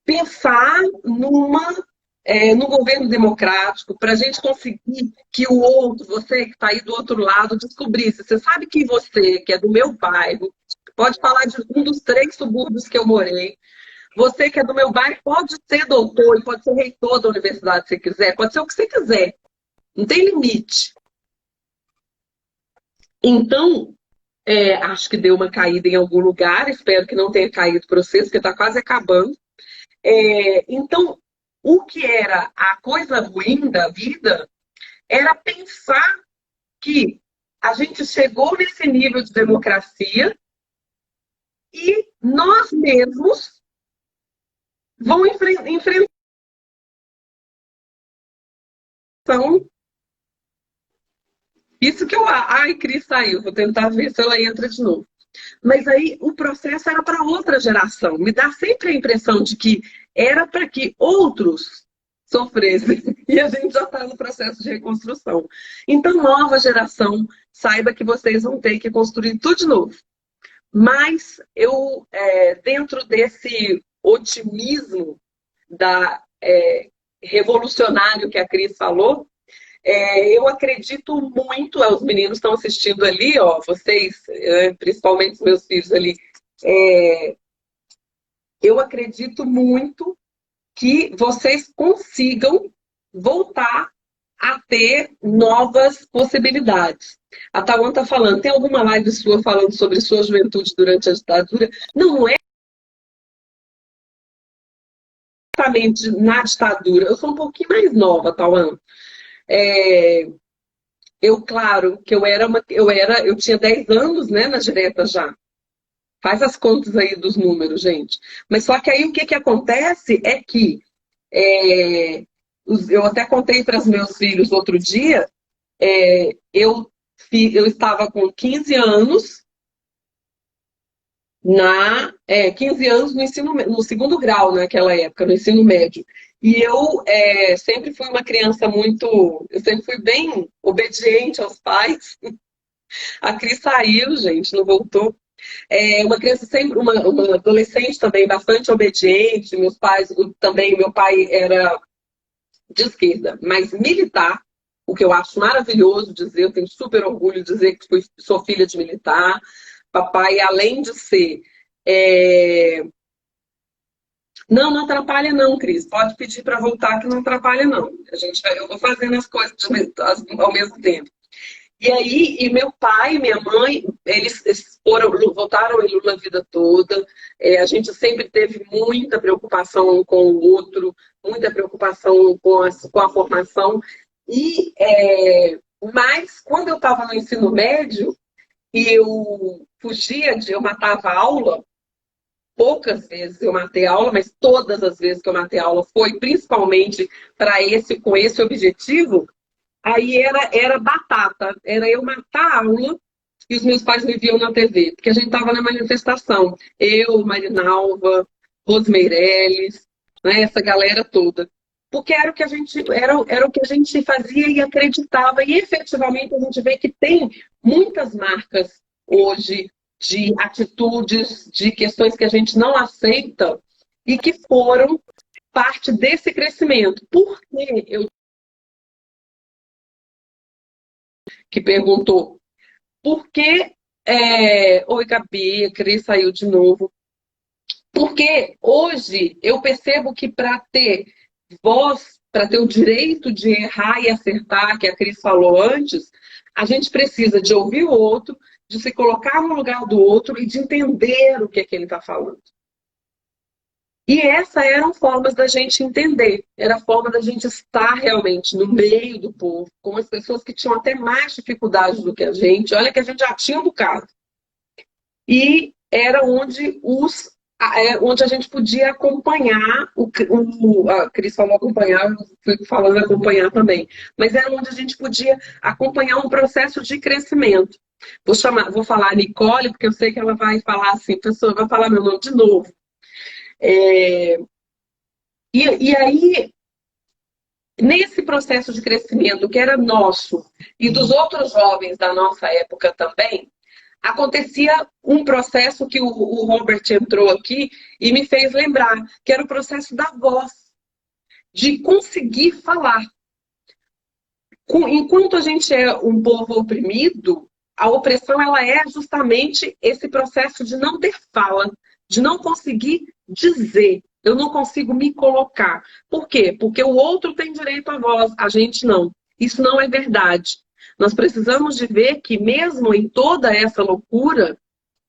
pensar no governo democrático, para a gente conseguir que o outro, você que está aí do outro lado, descobrisse. Você sabe que você, que é do meu bairro, pode falar de um dos 3 subúrbios que eu morei. Você que é do meu bairro pode ser doutor e pode ser reitor da universidade se quiser, pode ser o que você quiser. Não tem limite. Então, acho que deu uma caída em algum lugar, espero que não tenha caído para vocês, porque está quase acabando. Então, o que era a coisa ruim da vida era pensar que a gente chegou nesse nível de democracia e nós mesmos vamos enfrentar isso que eu... Ai, Cris saiu, vou tentar ver se ela entra de novo. Mas aí o processo era para outra geração. Me dá sempre a impressão de que era para que outros sofressem. E a gente já está no processo de reconstrução. Então, nova geração, saiba que vocês vão ter que construir tudo de novo. Mas eu, dentro desse otimismo revolucionário que a Cris falou, eu acredito muito, os meninos estão assistindo ali, ó, vocês, principalmente os meus filhos ali, eu acredito muito que vocês consigam voltar a ter novas possibilidades. A Tauan está falando, tem alguma live sua falando sobre sua juventude durante a ditadura? Não é exatamente na ditadura, eu sou um pouquinho mais nova, Tauan. Claro, que eu tinha 10 anos, né, na direta já. Faz as contas aí dos números, gente. Mas só que aí o que acontece é que eu até contei para os meus filhos outro dia, eu estava com 15 anos 15 anos no segundo grau naquela época, no ensino médio. E eu sempre fui uma criança eu sempre fui bem obediente aos pais. A Cris saiu, gente, não voltou. Uma criança sempre, uma adolescente também bastante obediente. Meus pais também, meu pai era de esquerda, mas militar, o que eu acho maravilhoso dizer, eu tenho super orgulho de dizer que sou filha de militar. Papai, além de ser... Não atrapalha não, Cris. Pode pedir para voltar que não atrapalha não. Eu vou fazendo as coisas ao mesmo tempo. E aí, meu pai e minha mãe, eles votaram em Lula a vida toda. A gente sempre teve muita preocupação com o outro, muita preocupação com a formação. Mas, quando eu estava no ensino médio, e eu eu matava aula, poucas vezes eu matei aula, mas todas as vezes que eu matei aula foi principalmente com esse objetivo. Aí era batata, era eu matar a aula e os meus pais me viam na TV, porque a gente estava na manifestação. Eu, Marinalva, Rose Meirelles, né, essa galera toda. Porque era o que a gente fazia e acreditava. E efetivamente a gente vê que tem muitas marcas hoje de atitudes, de questões que a gente não aceita e que foram parte desse crescimento. Por que que perguntou por que... Oi, Gabi, a Cris saiu de novo. Porque hoje eu percebo que para ter voz, para ter o direito de errar e acertar, que a Cris falou antes, a gente precisa de ouvir o outro, de se colocar no lugar do outro e de entender o que ele está falando. E essas eram formas da gente entender, era a forma da gente estar realmente no meio do povo, com as pessoas que tinham até mais dificuldade do que a gente. Olha que a gente já tinha um bocado. E era onde a gente podia acompanhar, a Cris falou acompanhar, eu fui falando acompanhar também, mas era onde a gente podia acompanhar um processo de crescimento. Vou falar a Nicole, porque eu sei que ela vai falar assim, pessoa vai falar meu nome de novo. E aí, nesse processo de crescimento que era nosso e dos outros jovens da nossa época também, acontecia um processo que o Robert entrou aqui e me fez lembrar, que era o processo da voz, de conseguir falar. Enquanto a gente é um povo oprimido, a opressão ela é justamente esse processo de não ter fala, de não conseguir dizer. Eu não consigo me colocar. Por quê? Porque o outro tem direito à voz, a gente não. Isso não é verdade. Nós precisamos de ver que mesmo em toda essa loucura,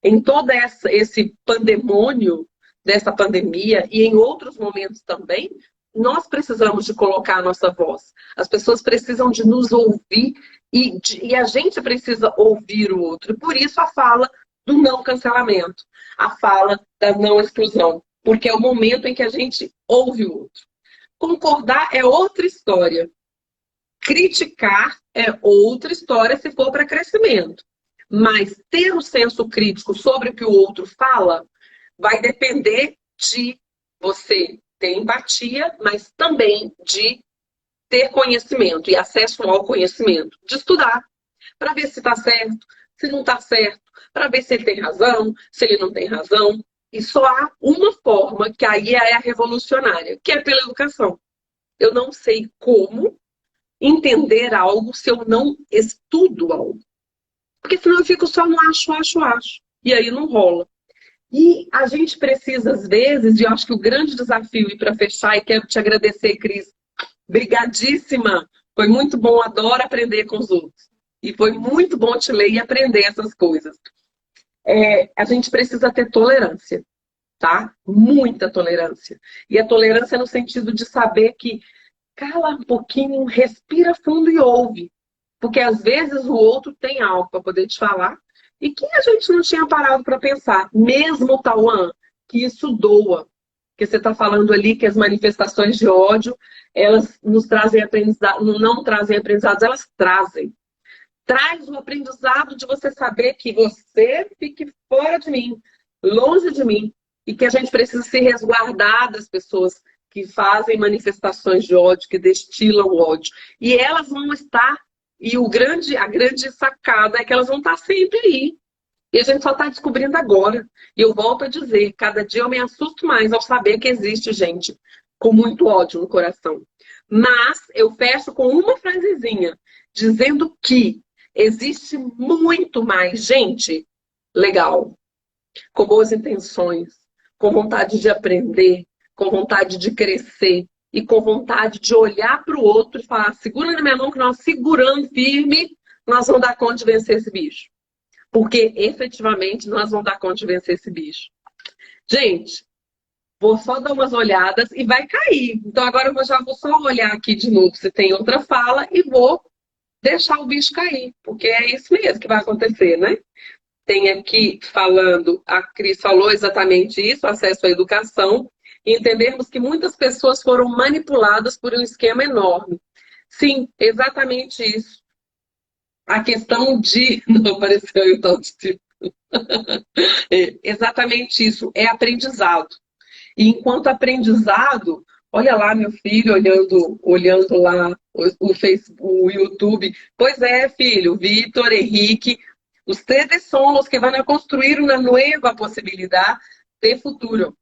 em todo esse pandemônio dessa pandemia e em outros momentos também, nós precisamos de colocar a nossa voz. As pessoas precisam de nos ouvir e a gente precisa ouvir o outro. Por isso a fala do não cancelamento, a fala da não exclusão, porque é o momento em que a gente ouve o outro. Concordar é outra história. Criticar é outra história se for para crescimento. Mas ter o senso crítico sobre o que o outro fala vai depender de você ter empatia, mas também de ter conhecimento e acesso ao conhecimento, de estudar, para ver se está certo, se não está certo, para ver se ele tem razão, se ele não tem razão. E só há uma forma, que aí é a revolucionária, que é pela educação. Eu não sei como entender algo se eu não estudo algo. Porque senão eu fico só no acho, acho, acho. E aí não rola. E a gente precisa, às vezes, e eu acho que o grande desafio, e para fechar, e quero te agradecer, Cris, brigadíssima. Foi muito bom, adoro aprender com os outros. E foi muito bom te ler e aprender essas coisas. A gente precisa ter tolerância, tá? Muita tolerância. E a tolerância no sentido de saber que cala um pouquinho, respira fundo e ouve. Porque às vezes o outro tem algo para poder te falar e que a gente não tinha parado para pensar. Mesmo, Tauan, que isso doa. Que você está falando ali que as manifestações de ódio, elas nos trazem aprendizado, não trazem aprendizados, elas trazem. Traz o aprendizado de você saber que você fique fora de mim, longe de mim, e que a gente precisa se resguardar das pessoas que fazem manifestações de ódio, que destilam ódio. E elas vão estar, e a grande sacada é que elas vão estar sempre aí. E a gente só está descobrindo agora. E eu volto a dizer, cada dia eu me assusto mais ao saber que existe gente com muito ódio no coração. Mas eu fecho com uma frasezinha, dizendo que existe muito mais gente legal, com boas intenções, com vontade de aprender, com vontade de crescer e com vontade de olhar para o outro e falar: segura na minha mão que nós, segurando firme, nós vamos dar conta de vencer esse bicho. Porque efetivamente nós vamos dar conta de vencer esse bicho. Gente, vou só dar umas olhadas e vai cair. Então agora eu já vou só olhar aqui de novo se tem outra fala e vou deixar o bicho cair, porque é isso mesmo que vai acontecer, né? Tem aqui falando, a Cris falou exatamente isso, acesso à educação, e entendermos que muitas pessoas foram manipuladas por um esquema enorme. Sim, exatamente isso. A questão de... Não apareceu aí o tal de tipo. Exatamente isso, é aprendizado. E enquanto aprendizado, olha lá meu filho olhando lá o Facebook, o YouTube. Pois é, filho, Vitor, Henrique, ustedes son los que van a construir una nueva posibilidad de futuro.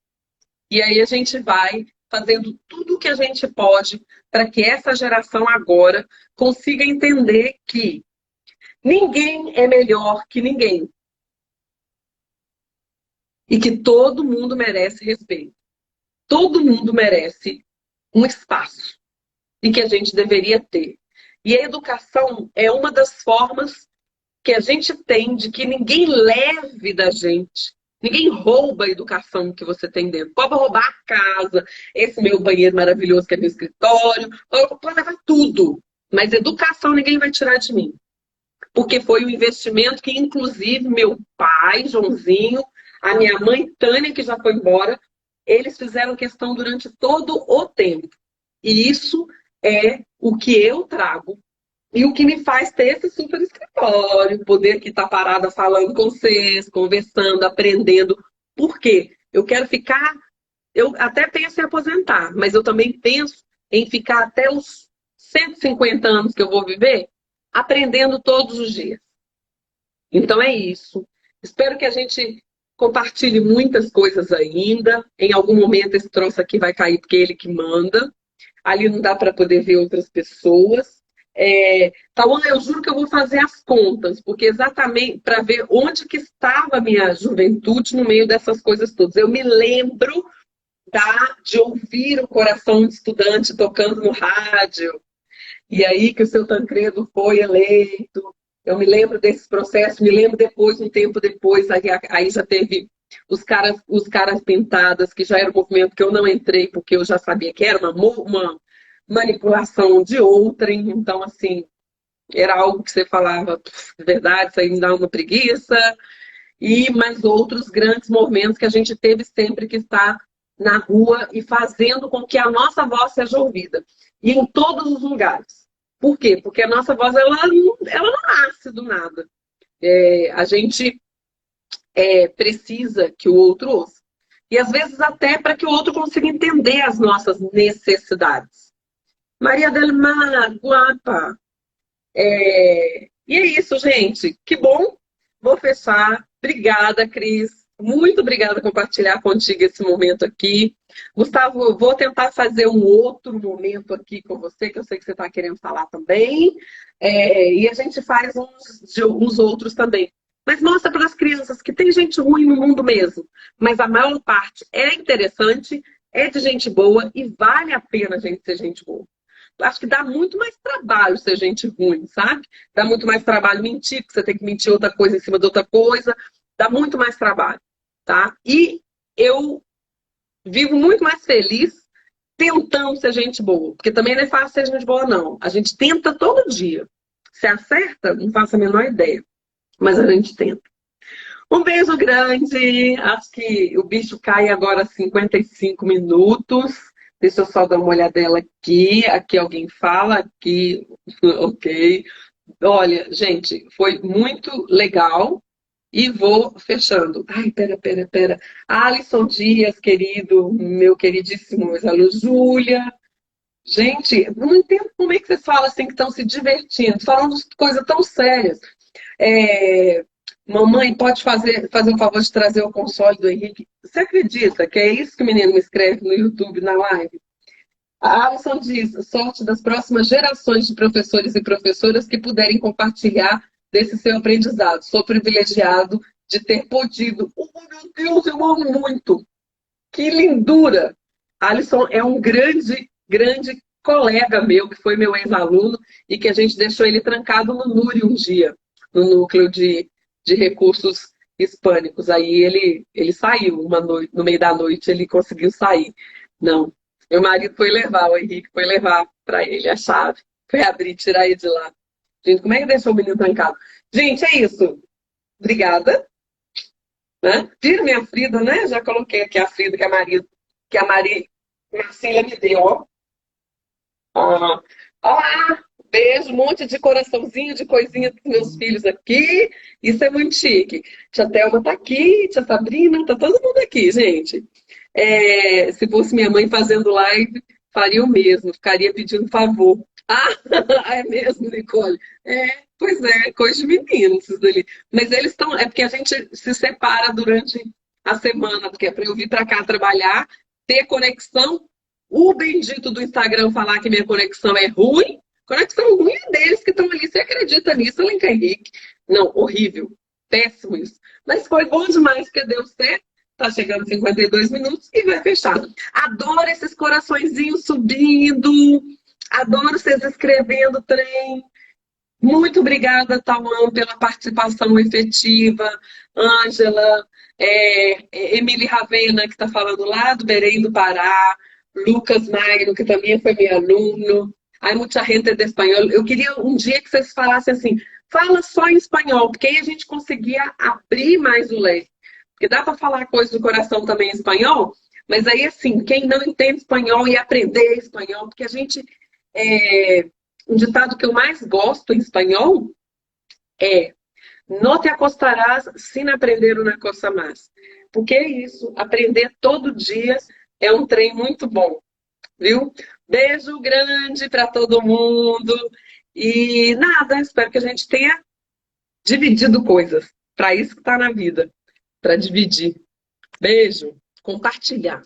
E aí a gente vai fazendo tudo o que a gente pode para que essa geração agora consiga entender que ninguém é melhor que ninguém. E que todo mundo merece respeito. Todo mundo merece um espaço e que a gente deveria ter. E a educação é uma das formas que a gente tem de que ninguém leve da gente. Ninguém rouba a educação que você tem dentro. Pode roubar a casa, esse meu banheiro maravilhoso que é meu escritório, pode levar tudo. Mas educação ninguém vai tirar de mim. Porque foi um investimento que, inclusive, meu pai, Joãozinho, a minha mãe, Tânia, que já foi embora, eles fizeram questão durante todo o tempo. E isso é o que eu trago. E o que me faz ter esse super escritório, poder aqui estar parada falando com vocês, conversando, aprendendo. Por quê? Eu quero ficar... Eu até penso em aposentar, mas eu também penso em ficar até os 150 anos que eu vou viver, aprendendo todos os dias. Então é isso. Espero que a gente compartilhe muitas coisas ainda. Em algum momento esse troço aqui vai cair porque é ele que manda. Ali não dá para poder ver outras pessoas. Tauan, eu juro que eu vou fazer as contas, porque exatamente para ver onde que estava a minha juventude no meio dessas coisas todas. Eu me lembro de ouvir o Coração de Estudante tocando no rádio, e aí que o seu Tancredo foi eleito. Eu me lembro desses processos, me lembro depois, um tempo depois, aí já teve os caras pintadas, que já era um movimento que eu não entrei, porque eu já sabia que era uma manipulação de outrem. Então, assim, era algo que você falava, de verdade, isso aí me dá uma preguiça. E mais outros grandes movimentos que a gente teve sempre que estar na rua e fazendo com que a nossa voz seja ouvida. E em todos os lugares. Por quê? Porque a nossa voz, ela não nasce do nada. A gente precisa que o outro ouça. E às vezes até para que o outro consiga entender as nossas necessidades. Maria del Mar, guapa. E é isso, gente. Que bom. Vou fechar. Obrigada, Cris. Muito obrigada por compartilhar contigo esse momento aqui. Gustavo, eu vou tentar fazer um outro momento aqui com você, que eu sei que você está querendo falar também. E a gente faz uns outros também. Mas mostra para as crianças que tem gente ruim no mundo mesmo. Mas a maior parte é interessante, é de gente boa e vale a pena a gente ser gente boa. Acho que dá muito mais trabalho ser gente ruim, sabe? Dá muito mais trabalho mentir, porque você tem que mentir outra coisa em cima de outra coisa. Dá muito mais trabalho, tá? E eu vivo muito mais feliz tentando ser gente boa. Porque também não é fácil ser gente boa, não. A gente tenta todo dia. Se acerta, não faço a menor ideia. Mas a gente tenta. Um beijo grande. Acho que o bicho cai agora 55 minutos. Deixa eu só dar uma olhadela aqui. Aqui alguém fala. Aqui, ok. Olha, gente, foi muito legal. E vou fechando. Ai, pera. Alisson Dias, querido, meu queridíssimo ex-aluno, Júlia. Gente, não entendo como é que vocês falam assim que estão se divertindo, falando de coisas tão sérias. É, mamãe, pode fazer um favor de trazer o console do Henrique? Você acredita que é isso que o menino me escreve no YouTube, na live? A Alison diz, sorte das próximas gerações de professores e professoras que puderem compartilhar desse seu aprendizado. Sou privilegiado de ter podido. Oh, meu Deus, eu amo muito. Que lindura! A Alisson é um grande colega meu, que foi meu ex-aluno, e que a gente deixou ele trancado no NURI um dia, no núcleo de recursos hispânicos. Aí ele saiu uma noite, no meio da noite, ele conseguiu sair. Não, meu marido foi levar, o Henrique foi levar para ele a chave, foi abrir, tirar ele de lá. Gente, como é que deixou o menino trancado? Gente, é isso. Obrigada. Né? Tira minha Frida, né? Já coloquei aqui a Frida que a Maria Marcília me deu, ó. Ah, olá, beijo, um monte de coraçãozinho, de coisinha dos meus filhos aqui. Isso é muito chique. Tia Thelma tá aqui, tia Sabrina, tá todo mundo aqui, gente. Se fosse minha mãe fazendo live, faria o mesmo, ficaria pedindo favor. Ah, é mesmo, Nicole? Pois é, coisa de meninos isso dali. Mas eles estão. É porque a gente se separa durante a semana, porque é para eu vir para cá trabalhar, ter conexão. O bendito do Instagram falar que minha conexão é ruim. Conexão ruim é deles que estão ali. Você acredita nisso, Alencar Henrique? Não, horrível. Péssimo isso. Mas foi bom demais, porque deu certo. Tá chegando 52 minutos e vai fechar. Adoro esses coraçõezinhos subindo. Adoro vocês escrevendo trem. Muito obrigada, Tauan, pela participação efetiva. Ângela, Emily Ravena, que está falando lá do Belém do Pará. Lucas Magno, que também foi meu aluno. Hay mucha gente de espanhol. Eu queria um dia que vocês falassem assim, fala só em espanhol, porque aí a gente conseguia abrir mais o leque. Porque dá para falar coisas do coração também em espanhol, mas aí, assim, quem não entende espanhol e aprender espanhol, porque a gente. Um ditado que eu mais gosto em espanhol é: não te acostarás sem aprender uma coisa mais. Porque é isso, aprender todo dia é um trem muito bom, viu? Beijo grande para todo mundo. E nada, espero que a gente tenha dividido coisas. Para isso que está na vida, para dividir. Beijo, compartilhar.